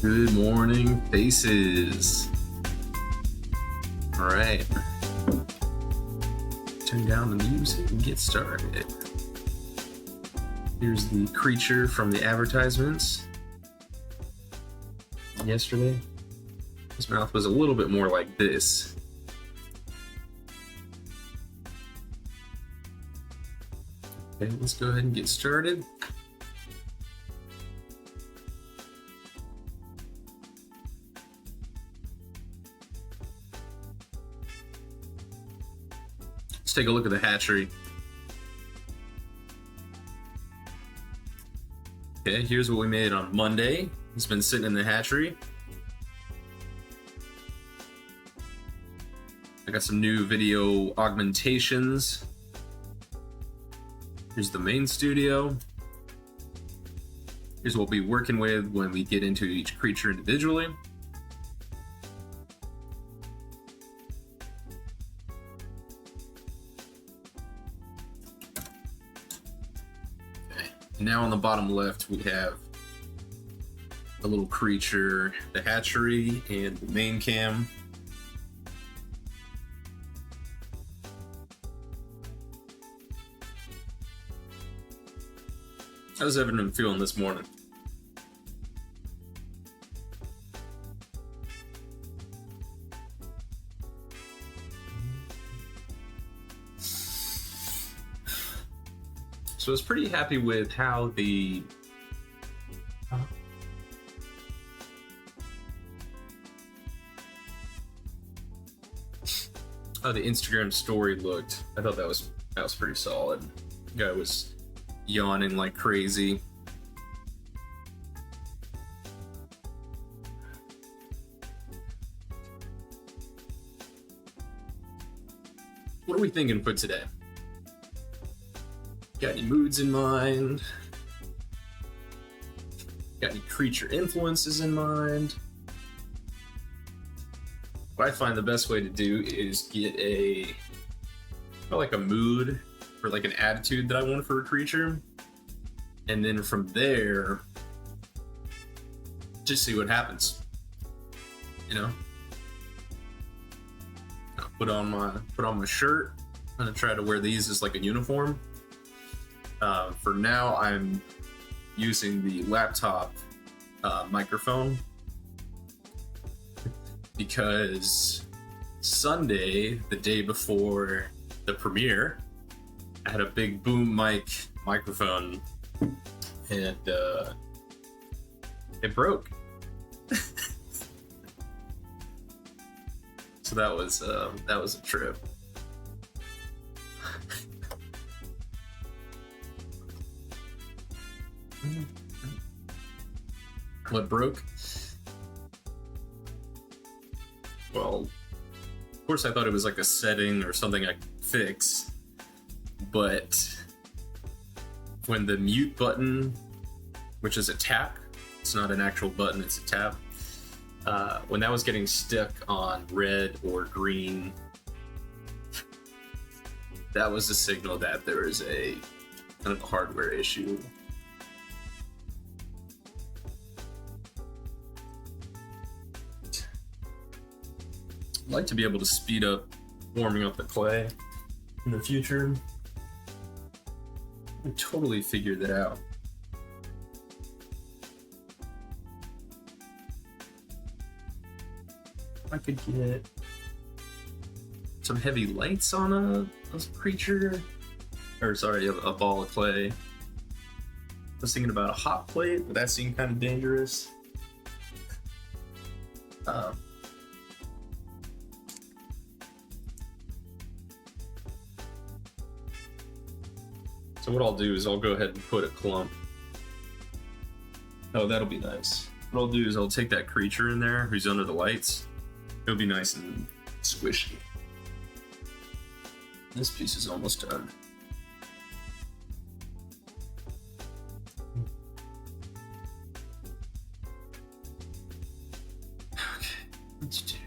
Good morning, faces. All right. Turn down the music and get started. Here's the creature from the advertisements. Yesterday, his mouth was a little bit more like this. Okay, let's go ahead and get started. Let's take a look at the hatchery. Okay, here's what we made on Monday. It's been sitting in the hatchery. I got some new video augmentations. Here's the main studio. Here's what we'll be working with when we get into each creature individually. Now on the bottom left, we have a little creature, the hatchery, and the main cam. How's everyone feeling this morning? So I was pretty happy with how the Instagram story looked. I thought that was pretty solid. The guy was yawning like crazy. What are we thinking for today? Got any moods in mind? Got any creature influences in mind? What I find the best way to do is get a mood or like an attitude that I want for a creature, and then from there, just see what happens. You know, I'll put on my shirt. I'm gonna try to wear these as like a uniform. For now, I'm using the laptop microphone because Sunday, the day before the premiere, I had a big boom mic microphone and it broke. So that was a trip. What broke? Well, of course I thought it was like a setting or something I could fix, but when the mute button, which is a tap, it's not an actual button, it's a tap, when that was getting stuck on red or green, that was a signal that there was a kind of a hardware issue. I'd like to be able to speed up warming up the clay in the future. I totally figured that out. I could get some heavy lights on a creature, or sorry, a ball of clay. I was thinking about a hot plate, but that seemed kind of dangerous. So what I'll do is I'll go ahead and put a clump. Oh, that'll be nice. What I'll do is I'll take that creature in there who's under the lights. It'll be nice and squishy. This piece is almost done. Okay, let's do.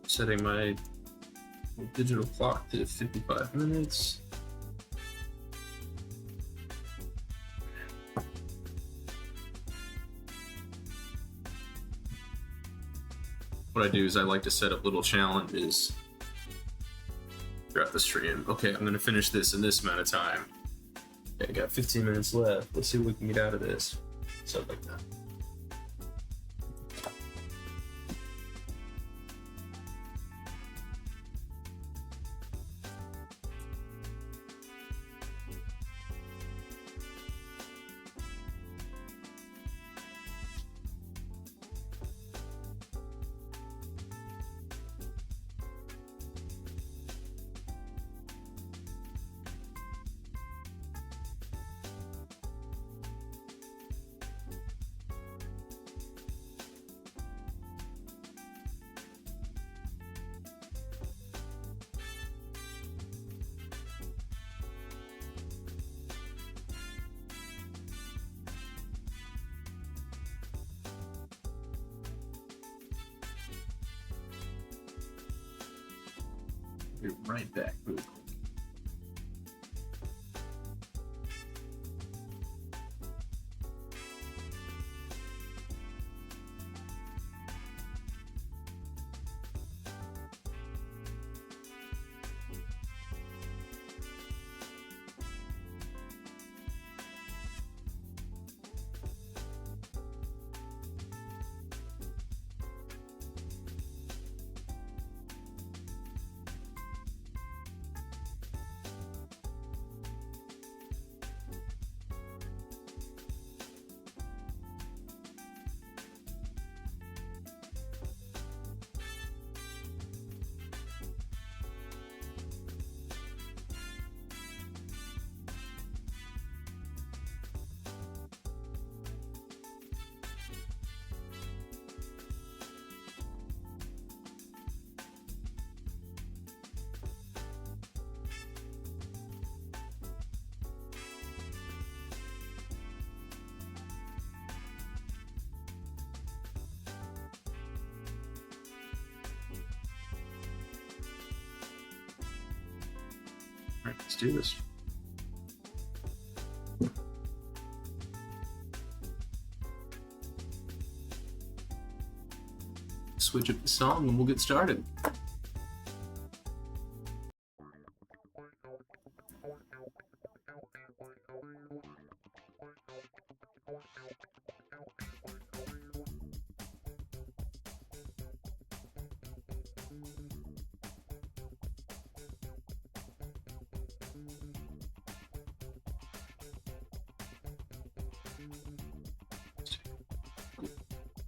Setting my digital clock to 55 minutes. what I do is I like to set up little challenges throughout the stream. Okay, I'm going to finish this in this amount of time. Okay, I got 15 minutes left. Let's see what we can get out of this. Stuff like that. Be right back. All right, let's do this. Switch up the song and we'll get started.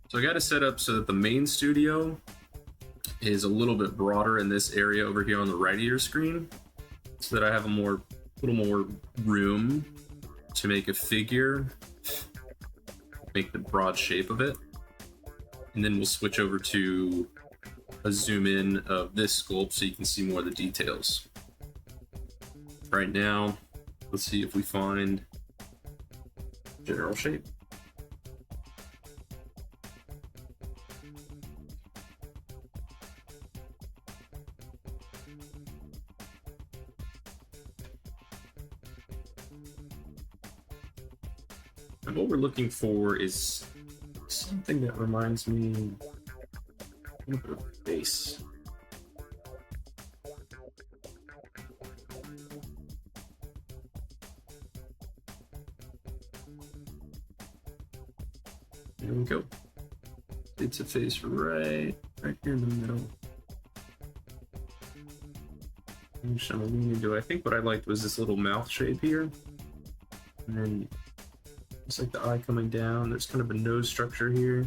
So I got it set up so that the main studio is a little bit broader in this area over here on the right of your screen, so that I have a little more room to make a figure, make the broad shape of it. And then we'll switch over to a zoom in of this sculpt so you can see more of the details. Right now, let's see if we find general shape. And what we're looking for is something that reminds me a little bit of face. There we go. It's a face right here in the middle. I think what I liked was this little mouth shape here. And then it's like the eye coming down. There's kind of a nose structure here.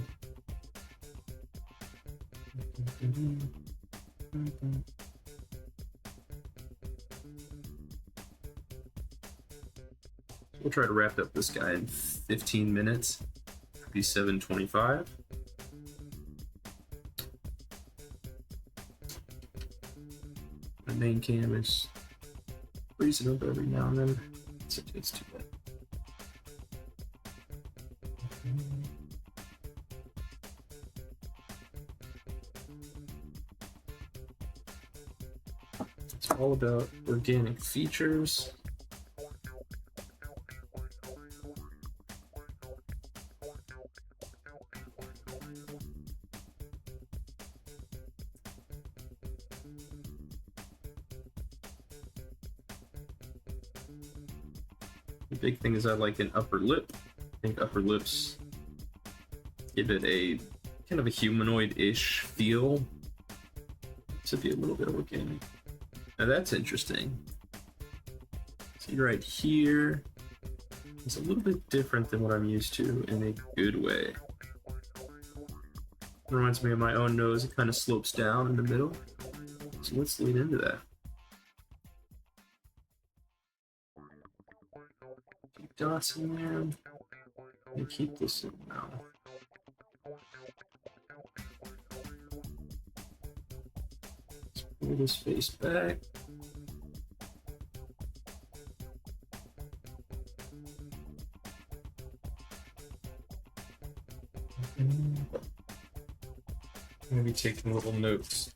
We'll try to wrap up this guy in 15 minutes. Be 7:25. The main cam is freezing up every now and then. It's too bad. It's all about organic features. The big thing is I like an upper lip. I think upper lips give it a kind of a humanoid-ish feel. To be a little bit organic. Now that's interesting. See right here, it's a little bit different than what I'm used to in a good way. It reminds me of my own nose. It kind of slopes down in the middle. So let's lean into that. Keep dots in there. And keep this in now. Let's pull this face back. Maybe taking little notes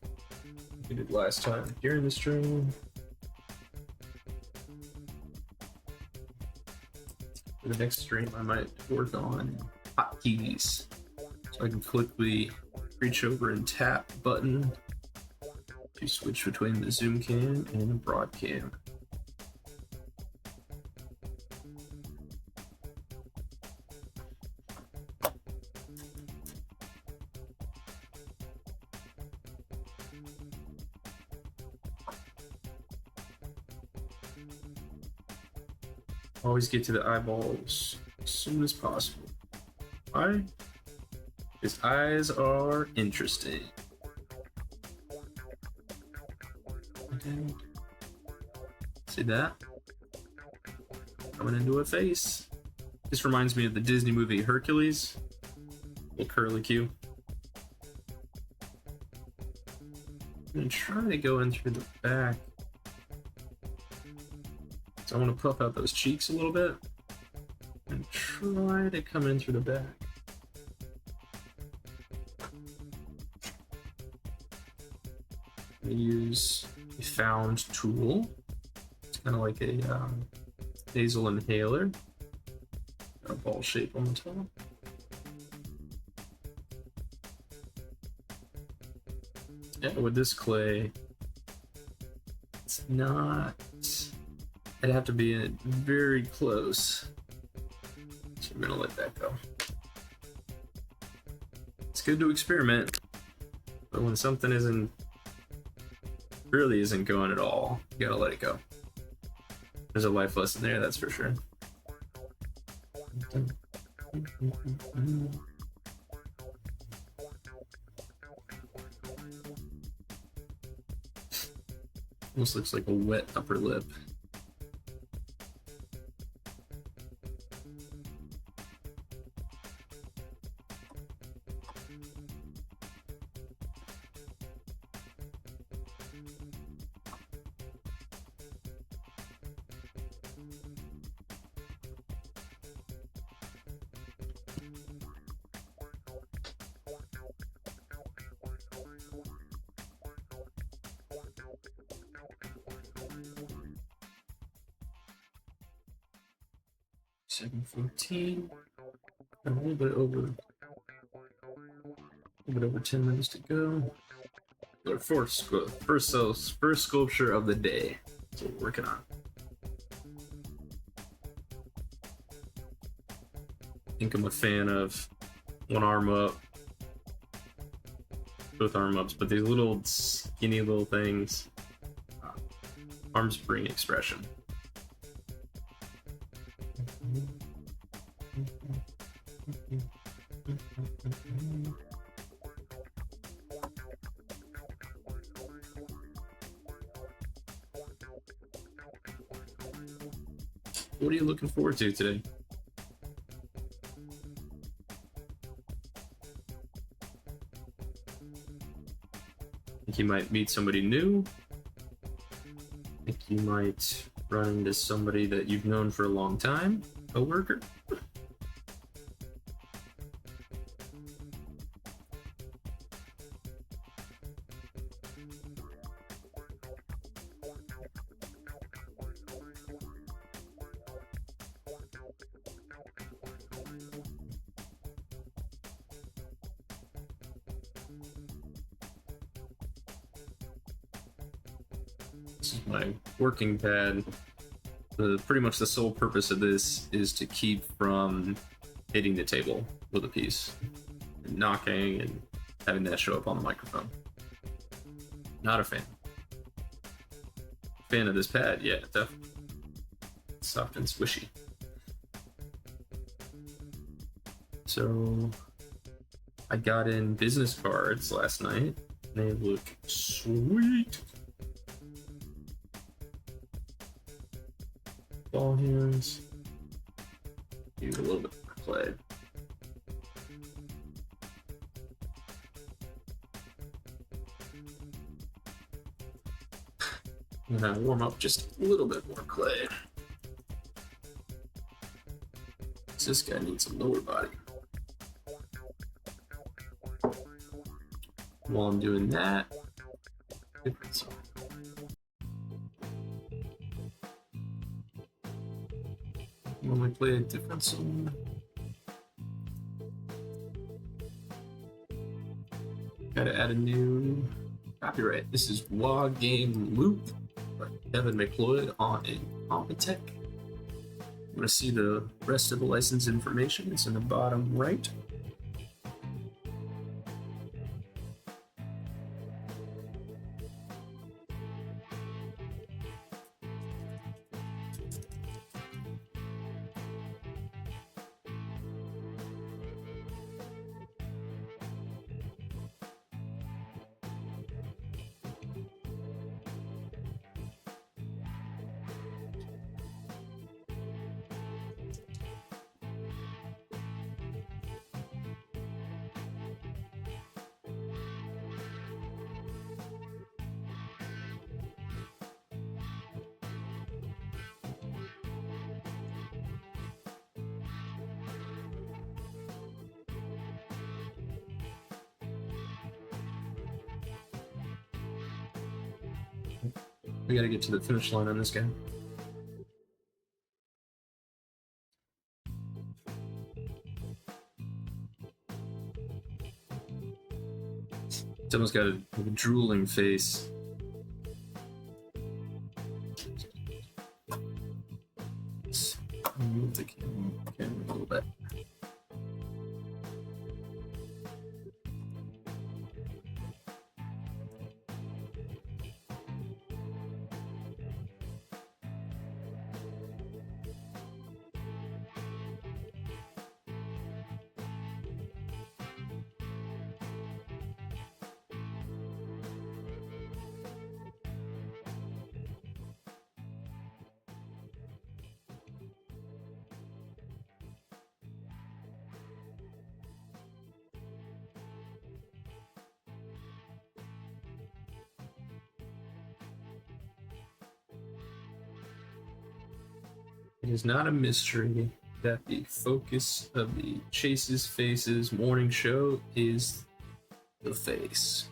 we did last time during the stream. For the next stream, I might work on hotkeys, so I can quickly reach over and tap button to switch between the zoom cam and the broad cam. Always get to the eyeballs as soon as possible. Why? His eyes are interesting. Okay. See that? Coming into a face. This reminds me of the Disney movie Hercules. Little curly Q. I'm gonna try to go in through the back. So I want to puff out those cheeks a little bit and try to come in through the back. I'm gonna use a found tool. It's kind of like a nasal inhaler. Got a ball shape on the top. Yeah, with this clay, it's not. I'd have to be very close. So I'm gonna let that go. It's good to experiment, but when something really isn't going at all, you gotta let it go. There's a life lesson there, that's for sure. Almost looks like a wet upper lip. $7:14. A little bit over 10 minutes to go. Our first sculpture of the day. That's what we're working on. I think I'm a fan of one arm up, both arm ups, but these little skinny little things, arms bring expression. What are you looking forward to today? Think you might meet somebody new? Think you might run into somebody that you've known for a long time? A worker? This is my working pad. Pretty much the sole purpose of this is to keep from hitting the table with a piece, and knocking, and having that show up on the microphone. Not a fan. Fan of this pad, yeah, definitely. Soft and squishy. So I got in business cards last night. They look sweet. Ball hands. Use a little bit more clay. And I warm up just a little bit more clay. This guy needs a lower body. While I'm doing that, different song. When we play a different song, gotta add a new copyright. This is Wa Game Loop by Kevin McLeod on Incompetech. I'm gonna see the rest of the license information. It's in the bottom right. We gotta get to the finish line on this guy. Someone's got a drooling face. Let's move the camera a little bit. It is not a mystery that the focus of the Chase's Faces morning show is the face.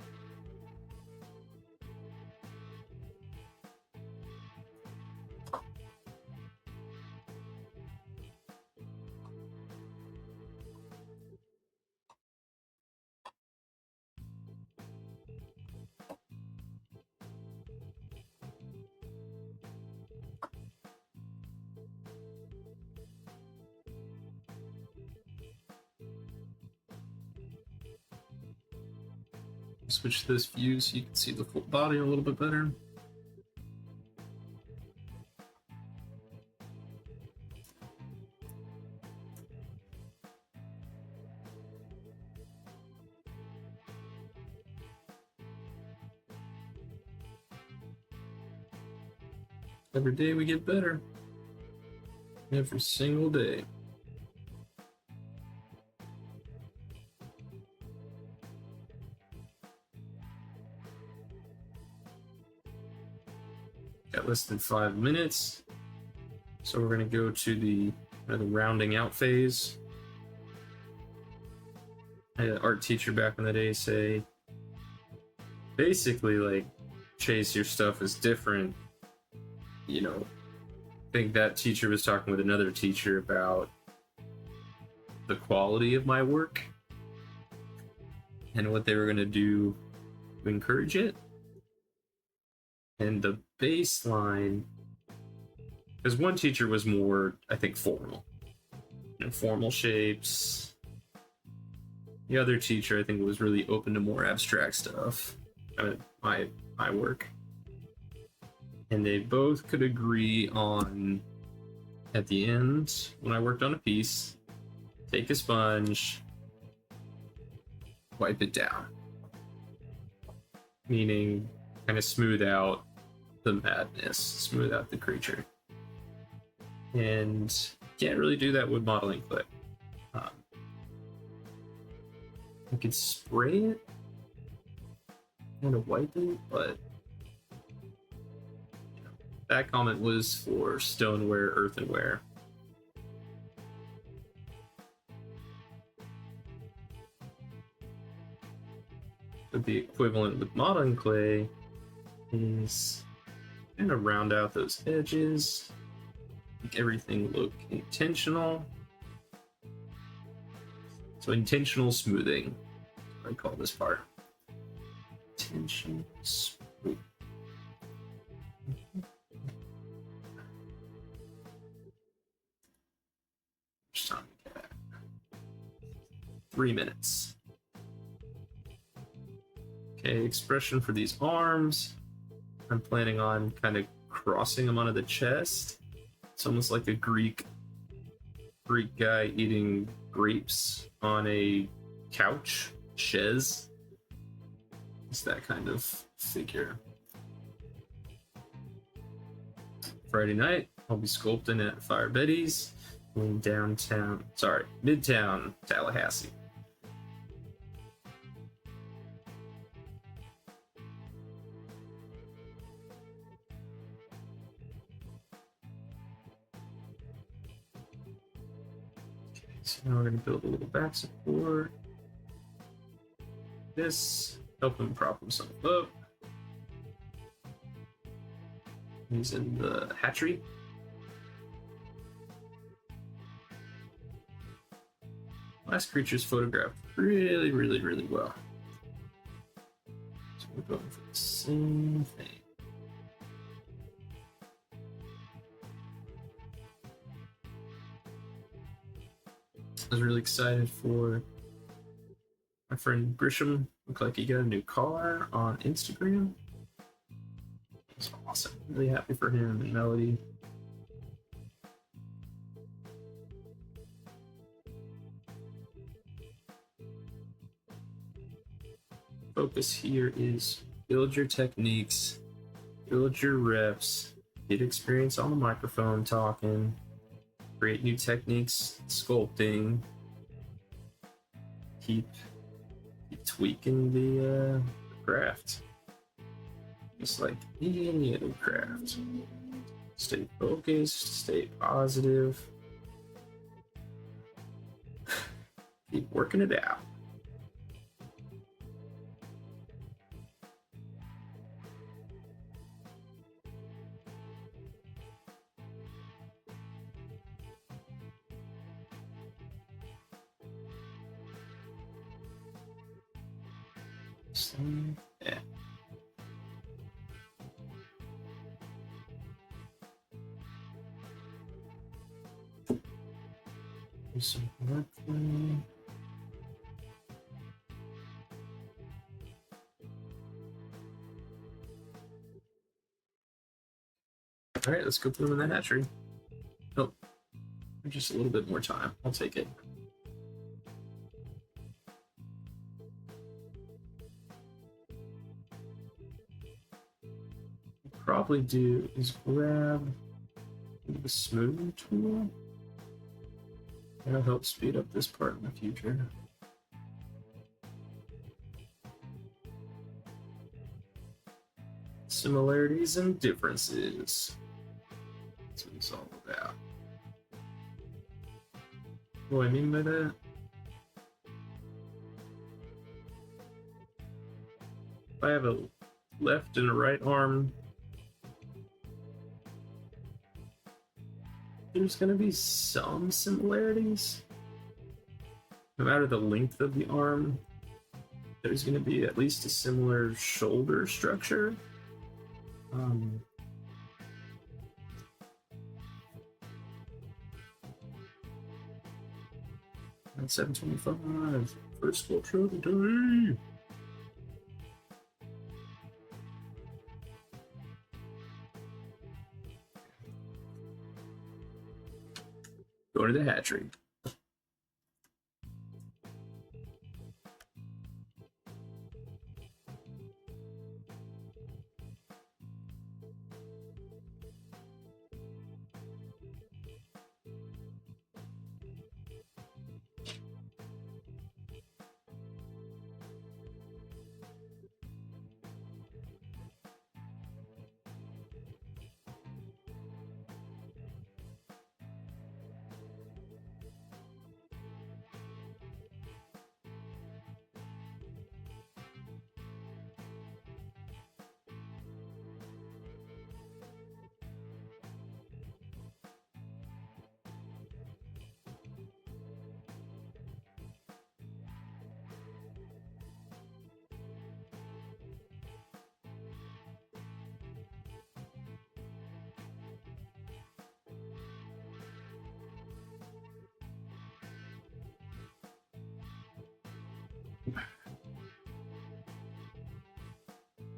Switch this view so you can see the full body a little bit better. Every day we get better. Every single day. Got less than 5 minutes, so we're going to go to the rounding out phase. I had an art teacher back in the day say, basically, like, Chase, your stuff is different. You know, I think that teacher was talking with another teacher about the quality of my work and what they were going to do to encourage it. And the baseline Because one teacher was more, I think, formal. Formal shapes. The other teacher, I think, was really open to more abstract stuff. My work. And they both could agree on, at the end, when I worked on a piece, take a sponge, wipe it down. Meaning, kind of smooth out the madness, smooth out the creature. And can't really do that with modeling clay. You could spray it, kind of wipe it, but that comment was for stoneware, earthenware. But the equivalent with modeling clay is kind of round out those edges, make everything look intentional. So intentional smoothing, I call this part. Intentional smoothing. Just time to get 3 minutes. Okay, expression for these arms. I'm planning on kind of crossing them onto the chest. It's almost like a Greek guy eating grapes on a couch, chaise. It's that kind of figure. Friday night, I'll be sculpting at Fire Betty's in Midtown Tallahassee. So now we're going to build a little back support. This, help him prop himself up. He's in the hatchery. Last creature's photographed really, really, really well. So we're going for the same thing. I was really excited for my friend Grisham. Looked like he got a new car on Instagram. It's awesome. Really happy for him and Melody. Focus here is build your techniques, build your reps, get experience on the microphone talking, create new techniques, sculpting, keep tweaking the craft. Just like any other craft. Stay focused, stay positive. Keep working it out. Yeah. Do some work for me. All right, let's go put them in that hatchery. Oh, just a little bit more time. I'll take it. Probably do is grab the smooth tool. That'll help speed up this part in the future. Similarities and differences. That's what it's all about. What do I mean by that? If I have a left and a right arm, there's going to be some similarities. No matter the length of the arm, there's going to be at least a similar shoulder structure. At 725. First sculpture of the day. Going to the hatchery.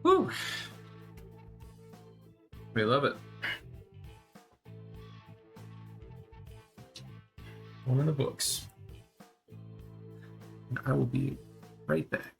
Woo! We love it. One of the books. And I will be right back.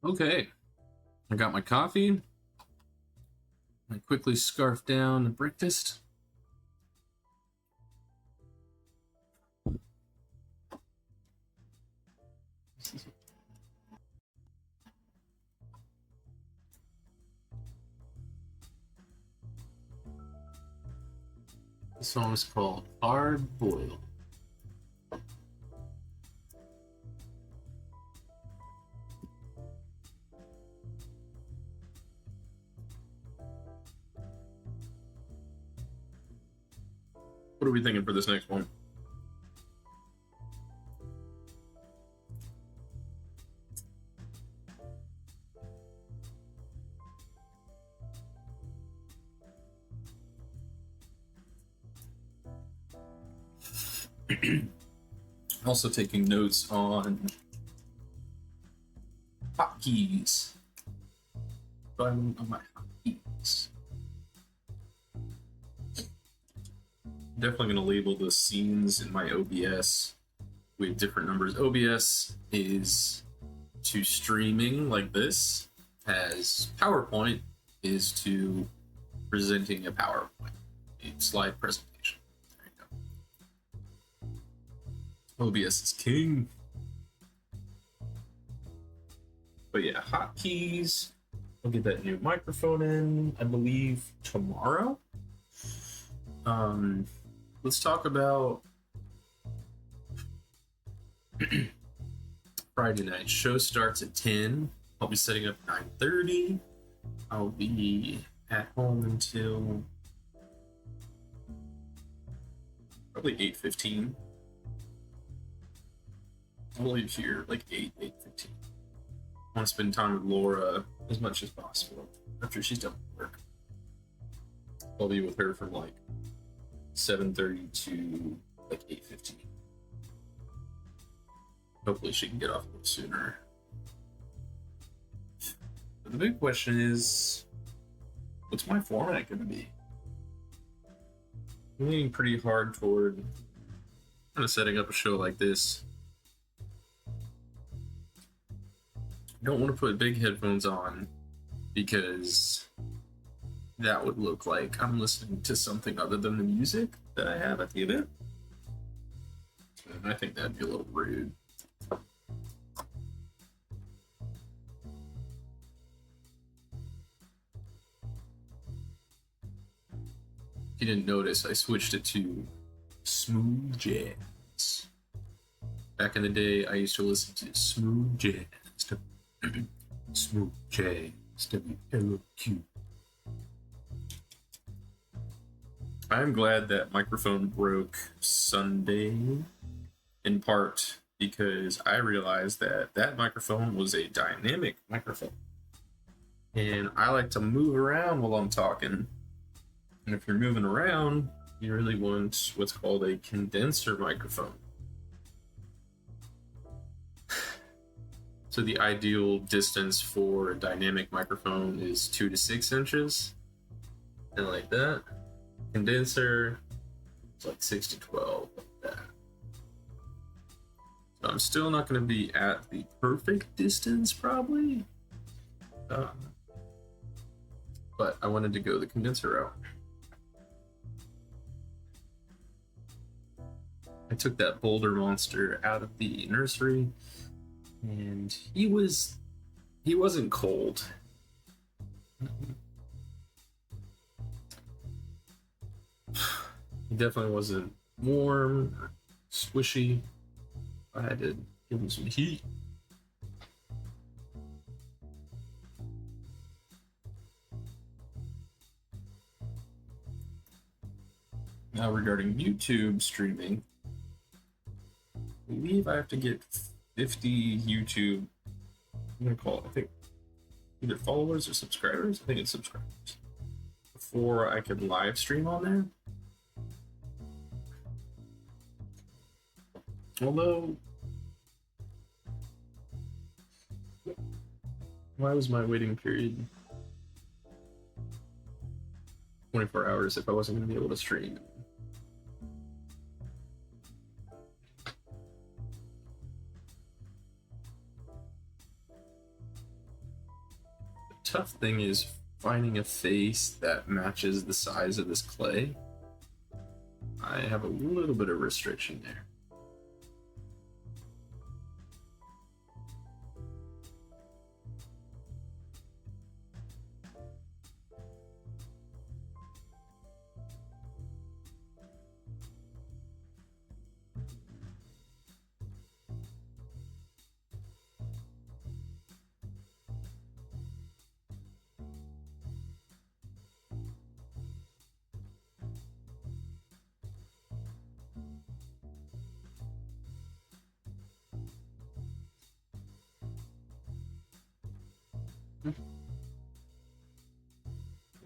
Okay, I got my coffee. I quickly scarfed down the breakfast. This song is called Hard Boiled. What are we thinking for this next one? Also taking notes on hotkeys. On my hotkeys. Definitely going to label the scenes in my OBS with different numbers. OBS is to streaming like this, as PowerPoint is to presenting a PowerPoint, a slide presentation. There you go. OBS is king. But yeah, hotkeys. I'll get that new microphone in, I believe, tomorrow. Let's talk about Friday night show starts at 10. I'll be setting up 9:30. I'll be at home until probably 8:15. I'll leave here like 8:15. I want to spend time with Laura as much as possible after she's done with work. I'll be with her from like 7:30 to like 8:15. Hopefully she can get off a little sooner. But the big question is, what's my format going to be? I'm leaning pretty hard toward kind of setting up a show like this. I don't want to put big headphones on because that would look like I'm listening to something other than the music that I have at the event. And I think that'd be a little rude. If you didn't notice, I switched it to smooth jazz. Back in the day, I used to listen to smooth jazz. Smooth jazz. WLOQ. I'm glad that microphone broke Sunday, in part because I realized that that microphone was a dynamic microphone. And I like to move around while I'm talking. And if you're moving around, you really want what's called a condenser microphone. So the ideal distance for a dynamic microphone is 2 to 6 inches. And like that. Condenser, it's like 6 to 12, like that. So I'm still not going to be at the perfect distance, probably. But I wanted to go the condenser route. I took that Boulder Monster out of the nursery, and he wasn't cold. He definitely wasn't warm, or squishy. I had to give him some heat. Now regarding YouTube streaming, I believe I have to get 50 YouTube, I'm gonna call it, I think, either followers or subscribers. I think it's subscribers. Before I can live stream on there. Although, why was my waiting period 24 hours if I wasn't going to be able to stream? The tough thing is finding a face that matches the size of this clay. I have a little bit of restriction there.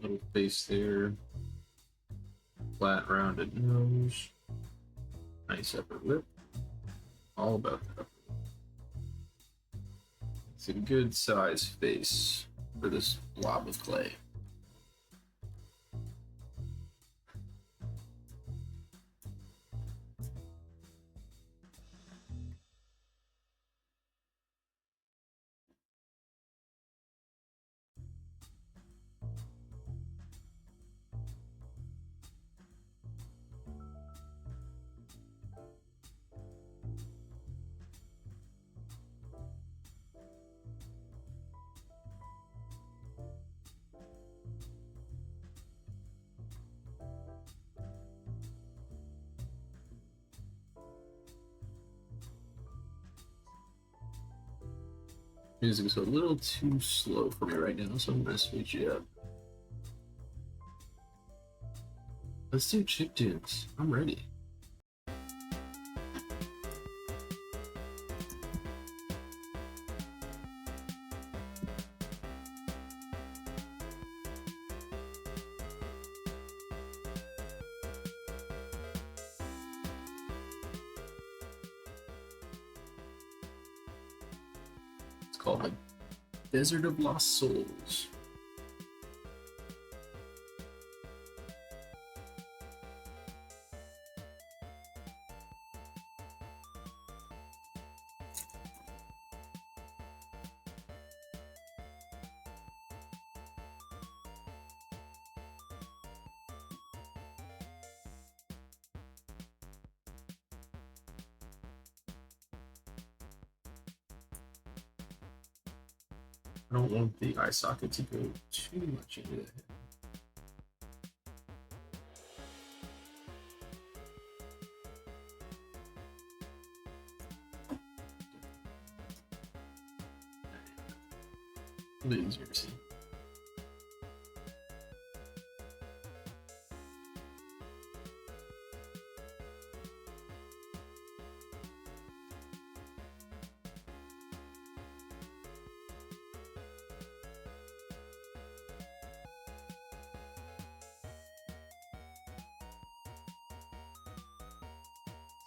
Little face there, flat rounded nose, nice upper lip, all about that upper lip. It's a good size face for this blob of clay. Music is a little too slow for me right now, so I'm gonna switch it up. Let's do chiptunes. I'm ready. It's called the Desert of Lost Souls. I don't want the eye socket to go too much into it. A bit easier to see.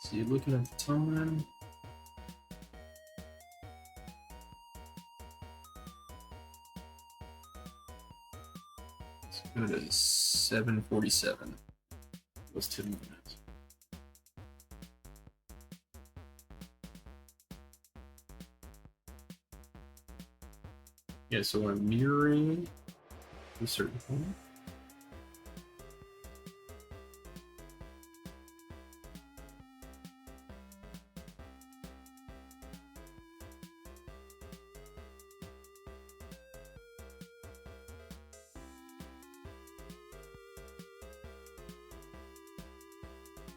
So you're looking at the time. Let's go to 7:47. Those 2 minutes. Yeah, so I'm mirroring a certain point.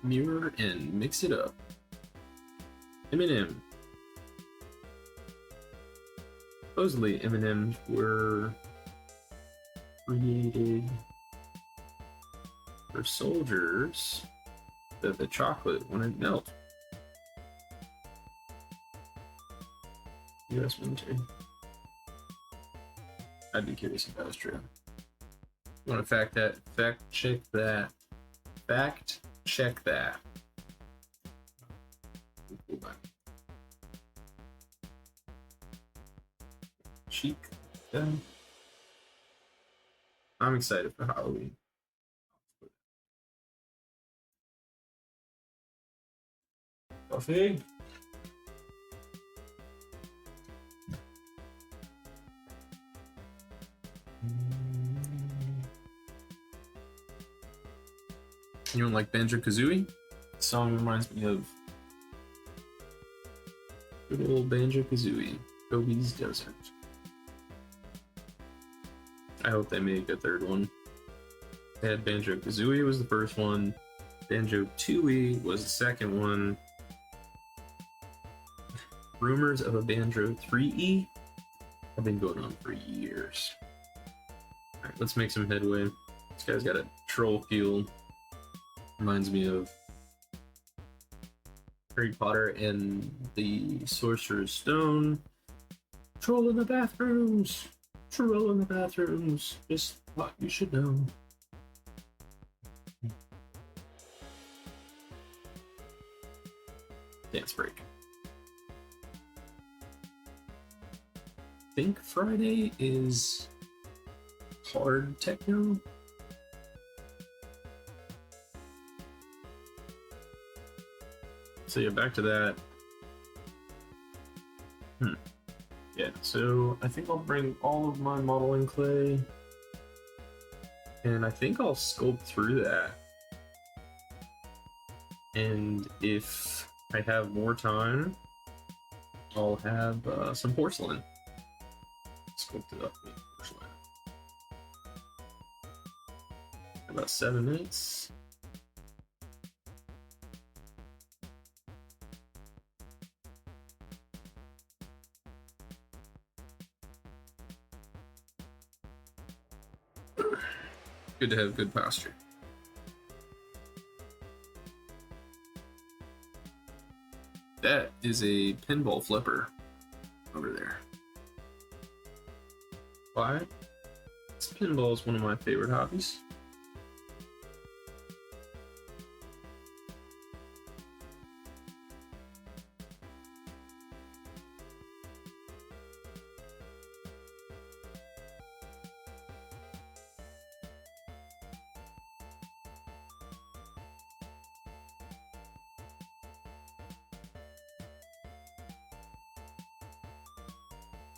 Mirror and mix it up. Eminem. Supposedly, M&Ms were created for soldiers that the chocolate wouldn't melt. U.S. military. I'd be curious if that was true. You want to fact check that. Fact check that. Cheek. I'm excited for Halloween. Coffee. You don't like Banjo-Kazooie? The song reminds me of good old Banjo-Kazooie, Gobi's Desert. I hope they make a third one. They had Banjo-Kazooie was the first one, Banjo-Tooie was the second one. Rumors of a Banjo 3E have been going on for years. Alright, let's make some headway. This guy's got a troll feel. Reminds me of Harry Potter and the Sorcerer's Stone. Troll in the bathrooms! Troll in the bathrooms! Just what you should know. Dance break. Think Friday is hard techno. So yeah, back to that. Yeah, so I think I'll bring all of my modeling clay, and I think I'll sculpt through that. And if I have more time, I'll have some porcelain. Sculpt it up with porcelain. About 7 minutes. Good to have good posture. That is a pinball flipper over there. Why? Pinball is one of my favorite hobbies.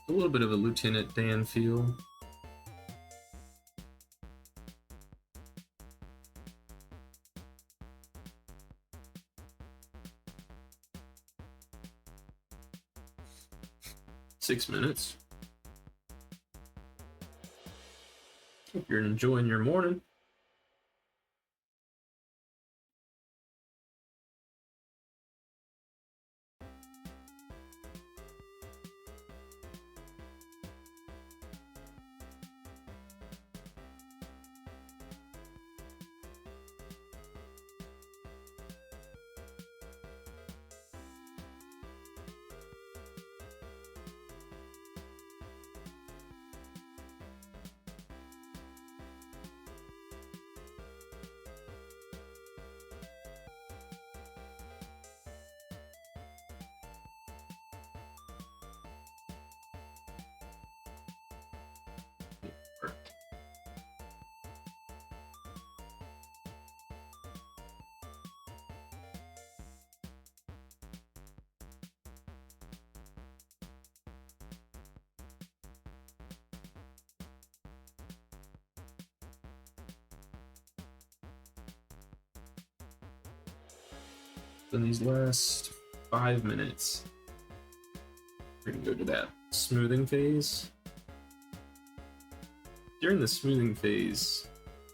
A little bit of a Lieutenant Dan feel. Six minutes. Hope you're enjoying your morning. In these last 5 minutes, we're gonna go to that smoothing phase. During the smoothing phase,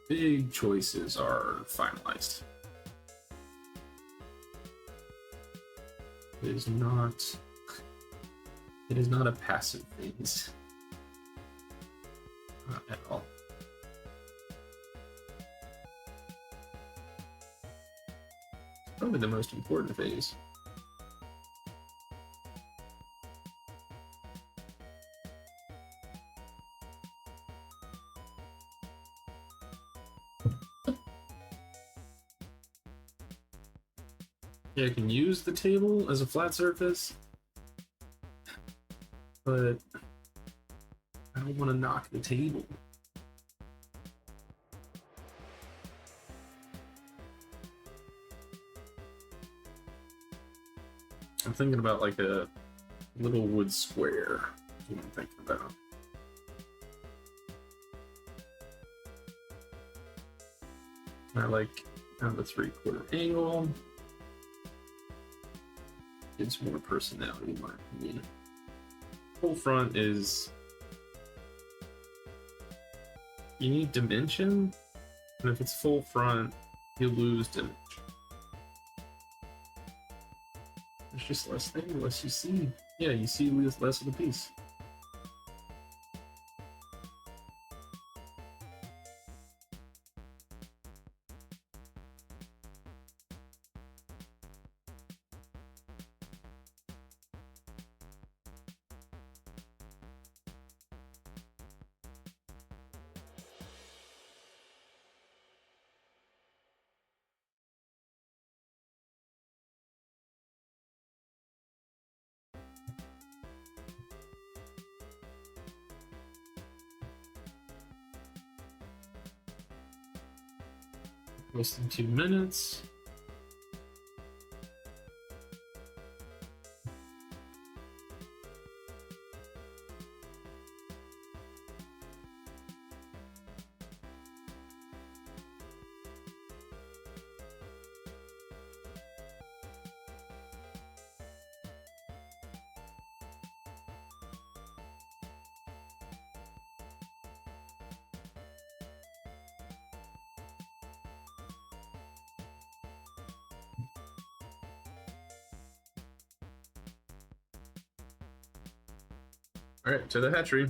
big choices are finalized. It is not a passive phase. Not at all. Probably the most important phase. Yeah, I can use the table as a flat surface, but I don't want to knock the table. I'm thinking about like a little wood square. That's what I'm thinking about. I like kind of a 3/4 angle. Gives more personality, in my opinion. Full front is, you need dimension, and if it's full front, you lose dimension. There's just less there, less you see. Yeah, you see less of the piece. Less than 2 minutes. All right, to the hatchery.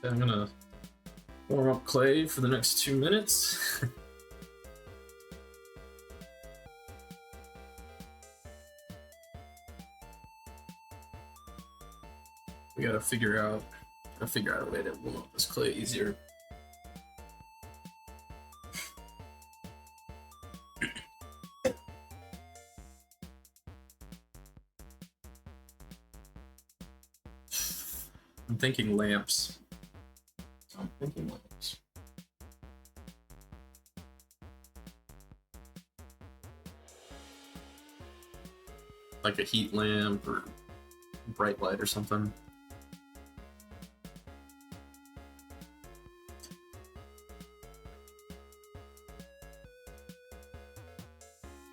I'm gonna warm up Clay for the next 2 minutes. We gotta figure out a way to warm up this Clay easier. I'm thinking lamps. Like a heat lamp or bright light or something.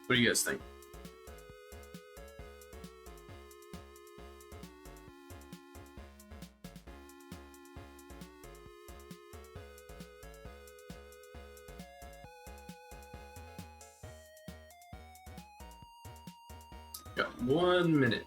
What do you guys think? Got 1 minute.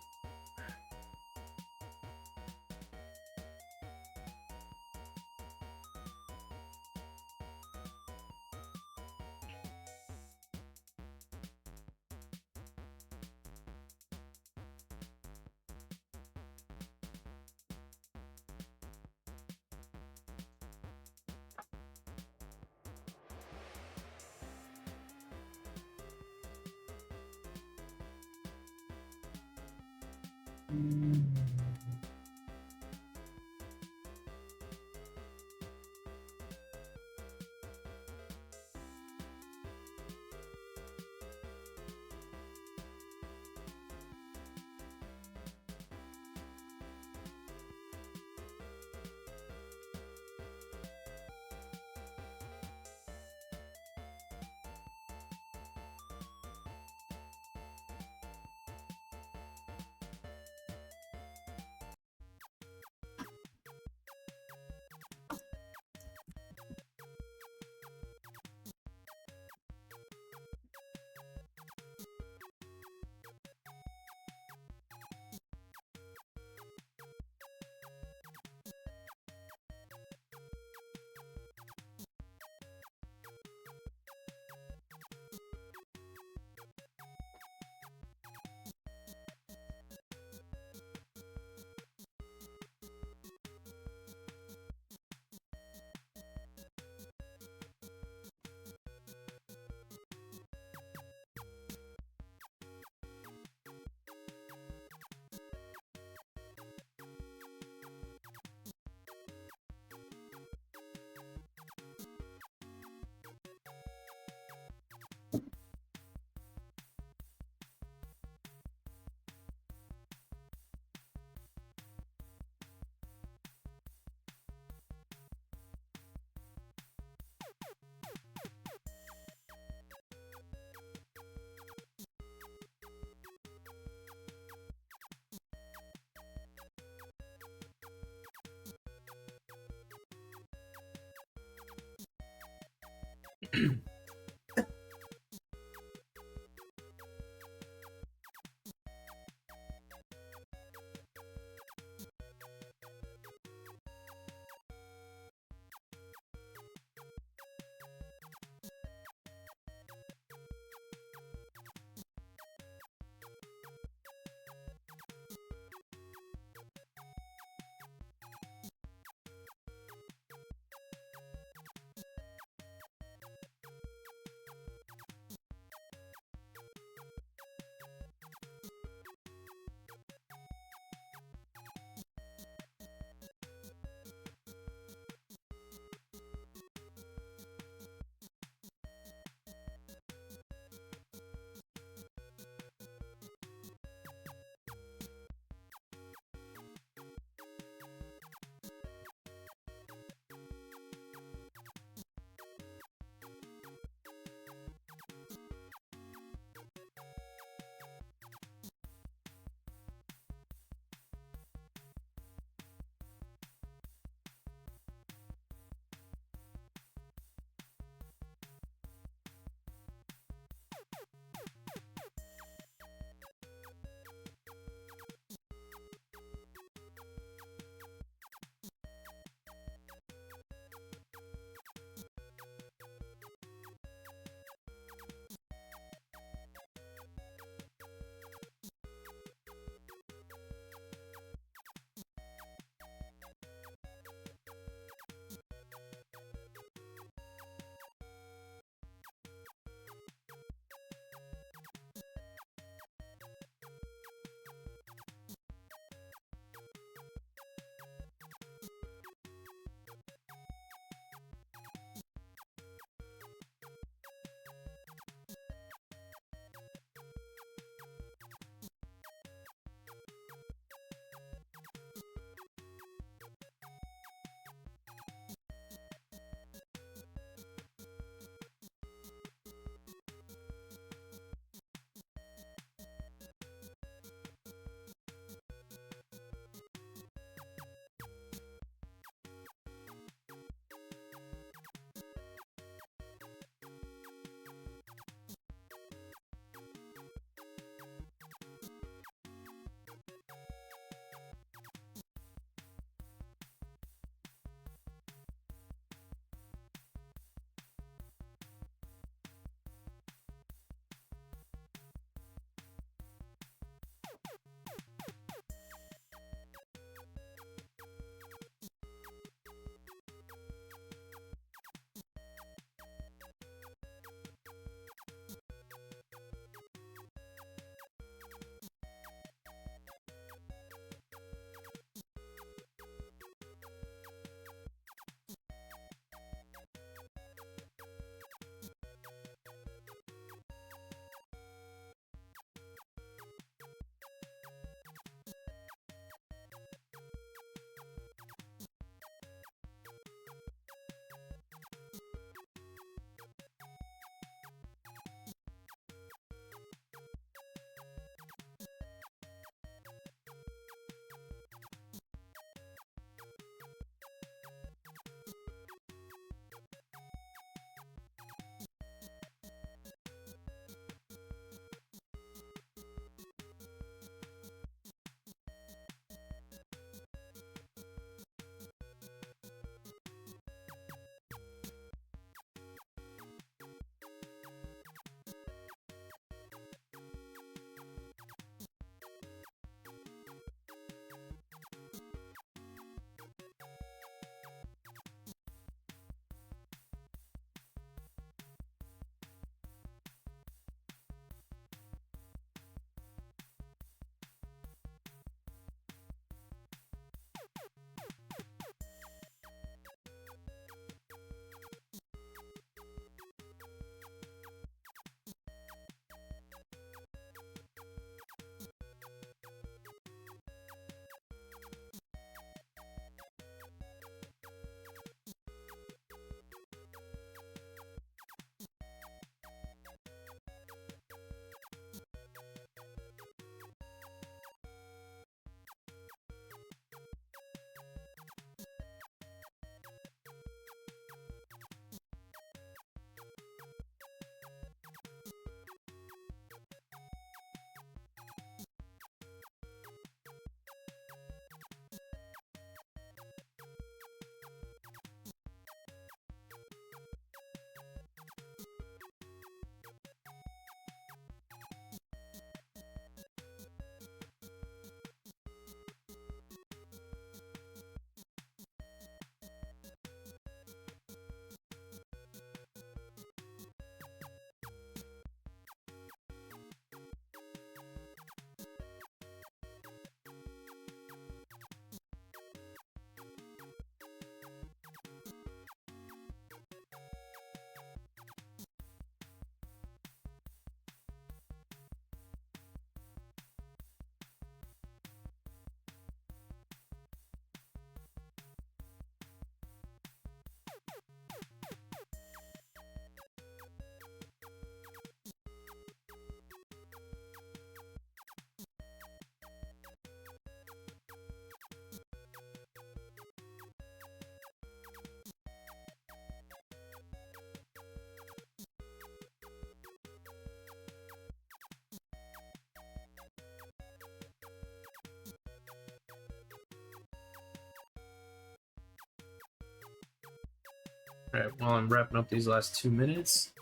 Alright, while I'm wrapping up these last 2 minutes,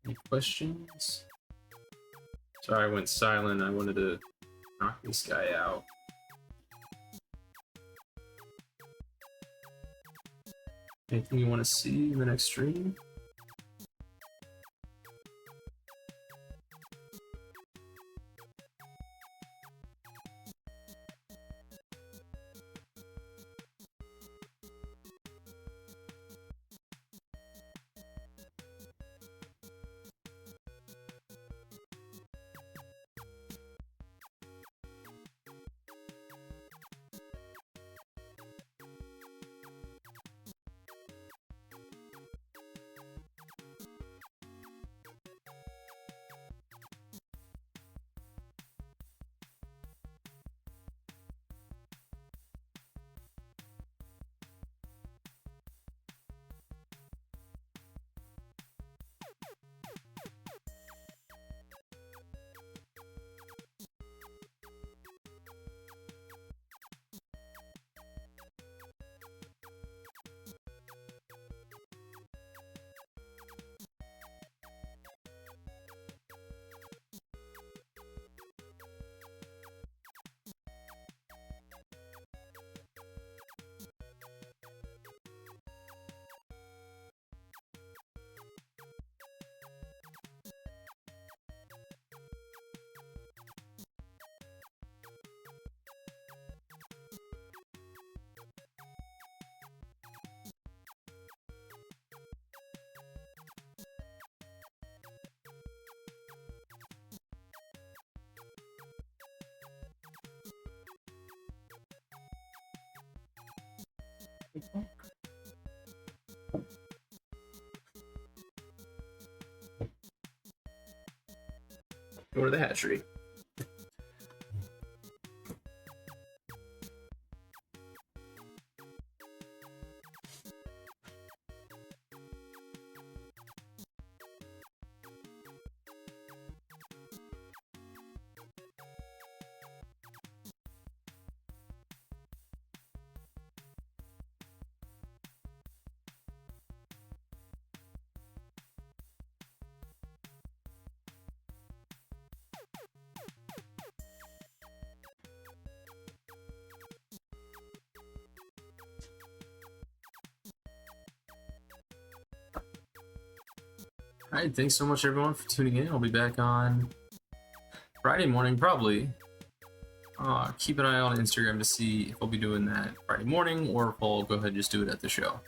any questions? Sorry, I went silent. I wanted to knock this guy out. Anything you want to see in the next stream? Go to the hatchery. Alright, thanks so much everyone for tuning in. I'll be back on Friday morning, probably. Keep an eye on Instagram to see if I'll be doing that Friday morning or if I'll go ahead and just do it at the show.